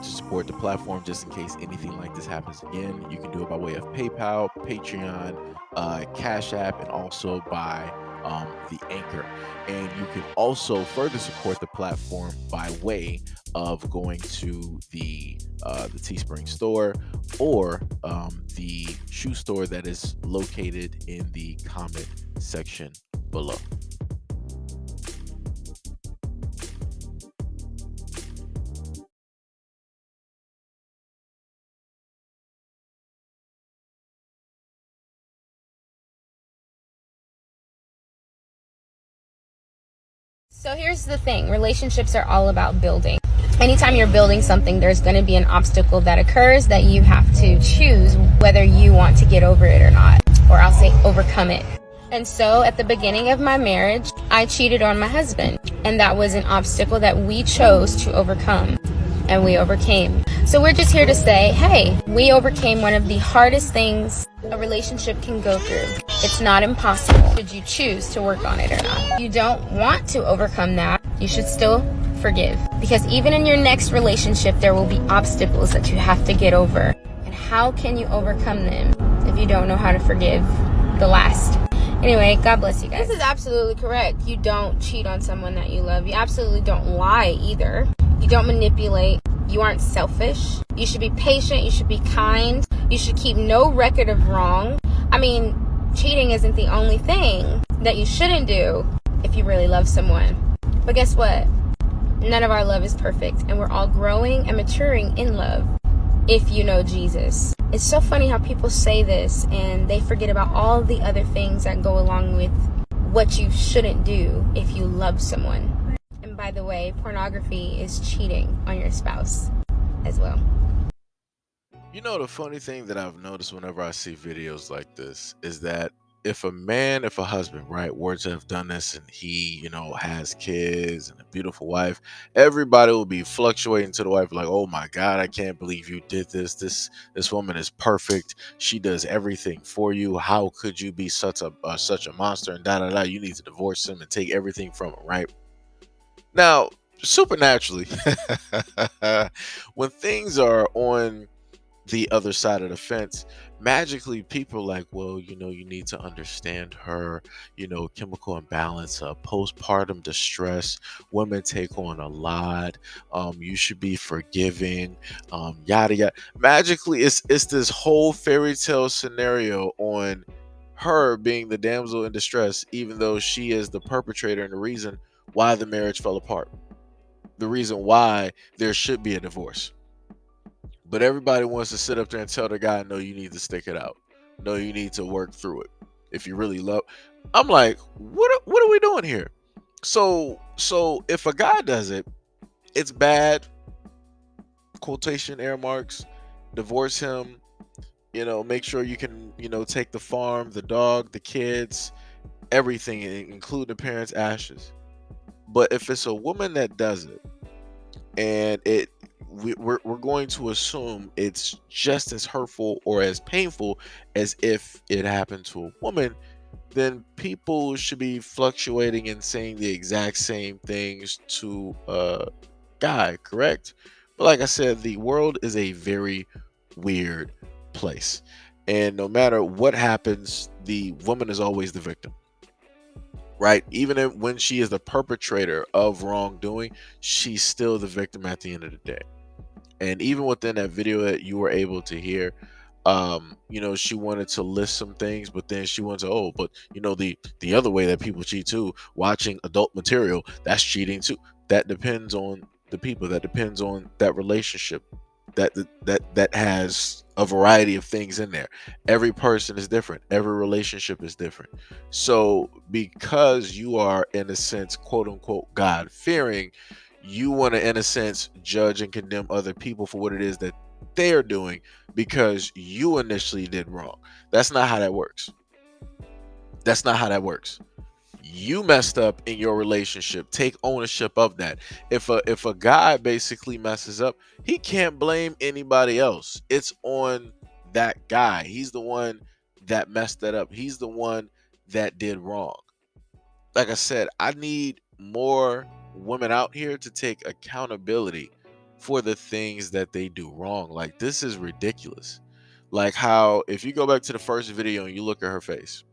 want to support the platform just in case anything like this happens again, you can do it by way of PayPal, Patreon, Cash App, and also by the Anchor. And you can also further support the platform by way of going to the Teespring store or the shoe store that is located in the comment section below. So here's the thing, relationships are all about building. Anytime you're building something, there's going to be an obstacle that occurs that you have to choose whether you want to get over it or not, or I'll say overcome it. And so at the beginning of my marriage, I cheated on my husband, and that was an obstacle that we chose to overcome, and we overcame. So we're just here to say, hey, we overcame one of the hardest things a relationship can go through. It's not impossible should you choose to work on it or not. If you don't want to overcome that, you should still forgive. Because even in your next relationship, there will be obstacles that you have to get over. And how can you overcome them if you don't know how to forgive the last? Anyway, God bless you guys. This is absolutely correct. You don't cheat on someone that you love. You absolutely don't lie either. You don't manipulate. You aren't selfish. You should be patient. You should be kind. You should keep no record of wrong. I mean, cheating isn't the only thing that you shouldn't do if you really love someone. But guess what? None of our love is perfect, and we're all growing and maturing in love if you know Jesus. It's so funny how people say this and they forget about all the other things that go along with what you shouldn't do if you love someone. And by the way, pornography is cheating on your spouse as well. You know, the funny thing that I've noticed whenever I see videos like this is that if a husband, right, were to have done this and he, has kids and a beautiful wife, everybody will be fluctuating to the wife like, "Oh my God, I can't believe you did this. This woman is perfect. She does everything for you. How could you be such a monster?" And da da da. You need to divorce him and take everything from him, right? Now, supernaturally, when things are on the other side of the fence, magically people are like, well, you need to understand her, chemical imbalance, postpartum distress, women take on a lot, you should be forgiving, yada yada. Magically, it's this whole fairy tale scenario on her being the damsel in distress, even though she is the perpetrator and the reason why the marriage fell apart, the reason why there should be a divorce. But everybody wants to sit up there and tell the guy, no, you need to stick it out. No, you need to work through it. If you really love, I'm like, what are we doing here? So if a guy does it, it's bad. Quotation air marks. Divorce him. Make sure you can, take the farm, the dog, the kids, everything, including the parents' ashes. But if it's a woman that does it, and we're going to assume it's just as hurtful or as painful as if it happened to a woman, then people should be fluctuating and saying the exact same things to a guy, correct? But like I said, the world is a very weird place, and no matter what happens, the woman is always the victim, right? Even when she is the perpetrator of wrongdoing, she's still the victim at the end of the day. And even within that video that you were able to hear, she wanted to list some things, but then she wanted to, oh, but the other way that people cheat too, watching adult material, that's cheating too. That depends on the people, that depends on that relationship, that has a variety of things in there. Every person is different, every relationship is different. So because you are, in a sense, quote unquote, God fearing, you want to, in a sense, judge and condemn other people for what it is that they are doing because you initially did wrong. That's not how that works. That's not how that works. You messed up in your relationship. Take ownership of that. If a guy basically messes up, he can't blame anybody else. It's on that guy. He's the one that messed that up. He's the one that did wrong. Like I said, I need more women out here to take accountability for the things that they do wrong. Like, this is ridiculous. Like, how if you go back to the first video and you look at her face,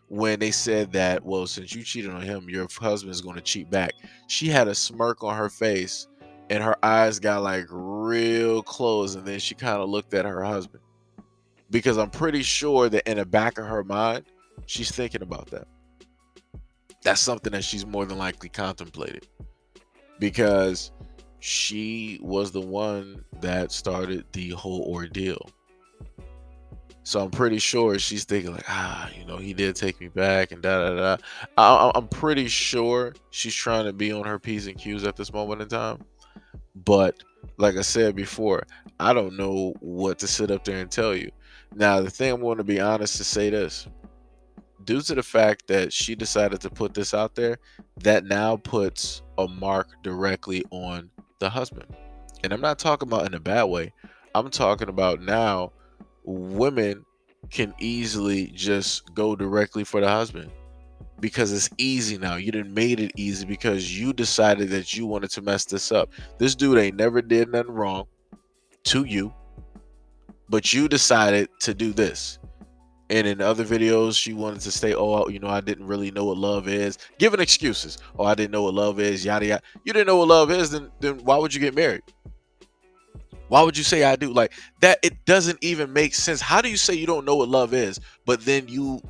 when they said that, well, since you cheated on him, your husband is going to cheat back, she had a smirk on her face and her eyes got like real close, and then she kind of looked at her husband, because I'm pretty sure that in the back of her mind, she's thinking about that. That's something that she's more than likely contemplated, because she was the one that started the whole ordeal. So I'm pretty sure she's thinking like, he did take me back and da da da. I'm pretty sure she's trying to be on her P's and Q's at this moment in time. But like I said before, I don't know what to sit up there and tell you. Now, the thing I'm going to be honest to say this, due to the fact that she decided to put this out there, that now puts a mark directly on the husband. And I'm not talking about in a bad way. I'm talking about now women can easily just go directly for the husband because it's easy now. You done made it easy because you decided that you wanted to mess this up. This dude ain't never did nothing wrong to you, but you decided to do this. And in other videos, she wanted to say, oh, I didn't really know what love is. Giving excuses. Oh, I didn't know what love is, yada, yada. You didn't know what love is, then why would you get married? Why would you say I do? Like that, it doesn't even make sense. How do you say you don't know what love is, but then you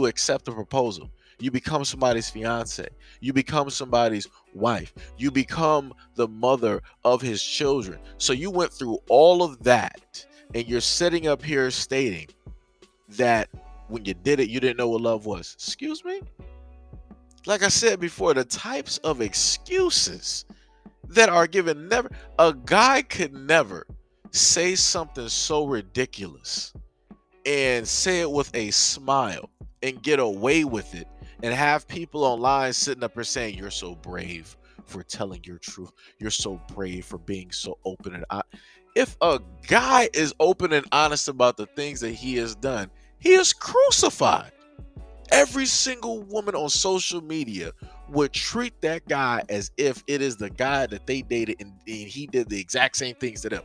accept the proposal? You become somebody's fiance. You become somebody's wife. You become the mother of his children. So you went through all of that, and you're sitting up here stating that when you did it, you didn't know what love was. Excuse me? Like I said before, the types of excuses that are given, never, a guy could never say something so ridiculous and say it with a smile and get away with it, and have people online sitting up here saying, you're so brave for telling your truth, you're so brave for being so open and honest. If a guy is open and honest about the things that he has done, he is crucified. Every single woman on social media would treat that guy as if it is the guy that they dated, and he did the exact same things to them,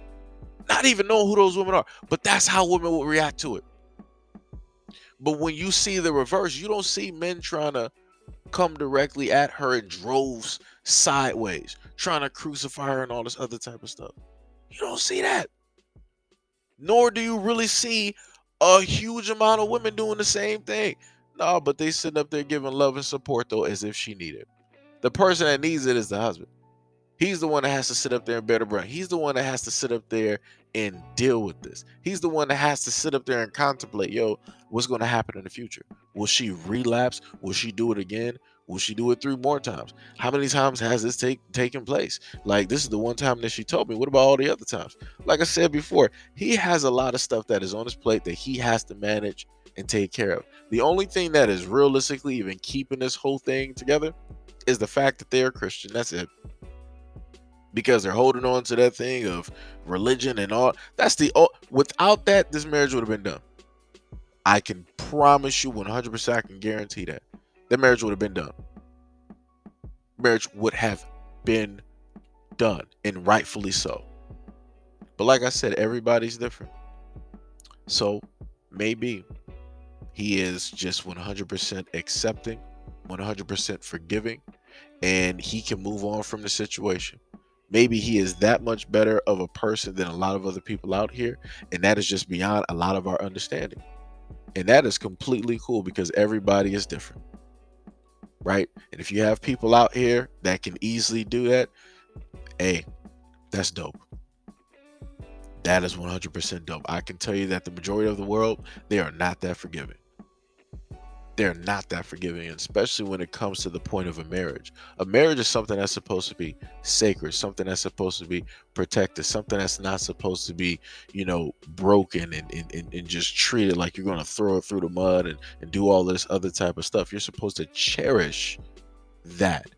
not even knowing who those women are. But that's how women will react to it. But when you see the reverse, you don't see men trying to come directly at her in droves sideways, trying to crucify her and all this other type of stuff. You don't see that. Nor do you really see a huge amount of women doing the same thing. No, but they sitting up there giving love and support, though, as if she needed it. The person that needs it is the husband. He's the one that has to sit up there and bear the brunt. He's the one that has to sit up there and deal with this. He's the one that has to sit up there and contemplate, what's going to happen in the future? Will she relapse? Will she do it again? Will she do it 3 more times? How many times has this taken place? Like, this is the one time that she told me. What about all the other times? Like I said before, he has a lot of stuff that is on his plate that he has to manage and take care of. The only thing that is realistically even keeping this whole thing together is the fact that they're Christian. That's it. Because they're holding on to that thing of religion and all. Without that, this marriage would have been done. I can promise you 100%, I can guarantee that. That marriage would have been done. Marriage would have been done, and rightfully so. But like I said, everybody's different. So maybe he is just 100% accepting, 100% forgiving, and he can move on from the situation. Maybe he is that much better of a person than a lot of other people out here, and that is just beyond a lot of our understanding. And that is completely cool because everybody is different, right? And if you have people out here that can easily do that, hey, that's dope. That is 100% dope. I can tell you that the majority of the world, they are not that forgiving. They're not that forgiving, especially when it comes to the point of a marriage. A marriage is something that's supposed to be sacred, something that's supposed to be protected, something that's not supposed to be, broken and just treated like you're going to throw it through the mud and do all this other type of stuff. You're supposed to cherish that.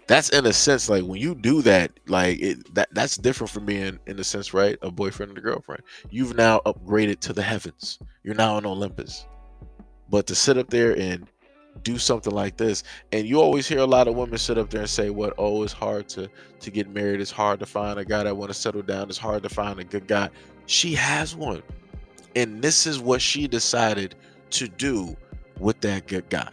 That's in a sense, like when you do that, like that's different from being, in a sense, right, a boyfriend and a girlfriend. You've now upgraded to the heavens. You're now in Olympus. But to sit up there and do something like this. And you always hear a lot of women sit up there and say, what, oh, it's hard to get married, it's hard to find a guy that want to settle down, it's hard to find a good guy. She has one, and this is what she decided to do with that good guy.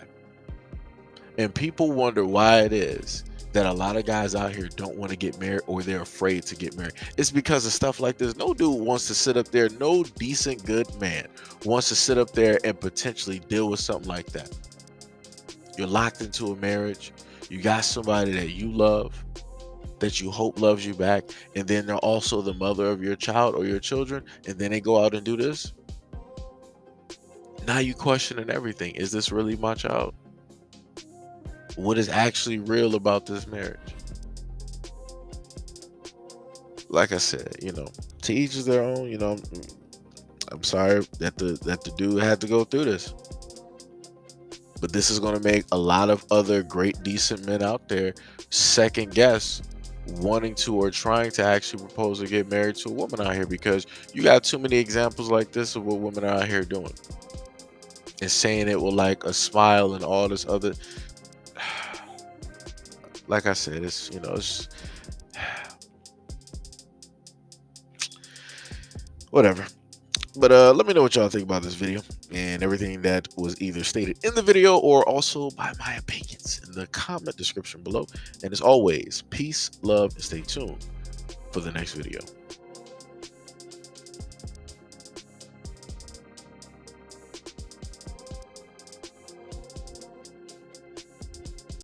And people wonder why it is that a lot of guys out here don't want to get married, or they're afraid to get married. It's because of stuff like this. No dude wants to sit up there, no decent good man wants to sit up there and potentially deal with something like that. You're locked into a marriage, you got somebody that you love, that you hope loves you back, and then they're also the mother of your child or your children, and then they go out and do this. Now you questioning everything. Is this really my child? What is actually real about this marriage? Like I said, to each is their own. I'm sorry that the dude had to go through this, but this is going to make a lot of other great decent men out there second guess wanting to or trying to actually propose or get married to a woman out here, because you got too many examples like this of what women are out here doing and saying it with like a smile and all this other. Like I said, it's whatever. But let me know what y'all think about this video and everything that was either stated in the video or also by my opinions in the comment description below. And as always, peace, love, and stay tuned for the next video.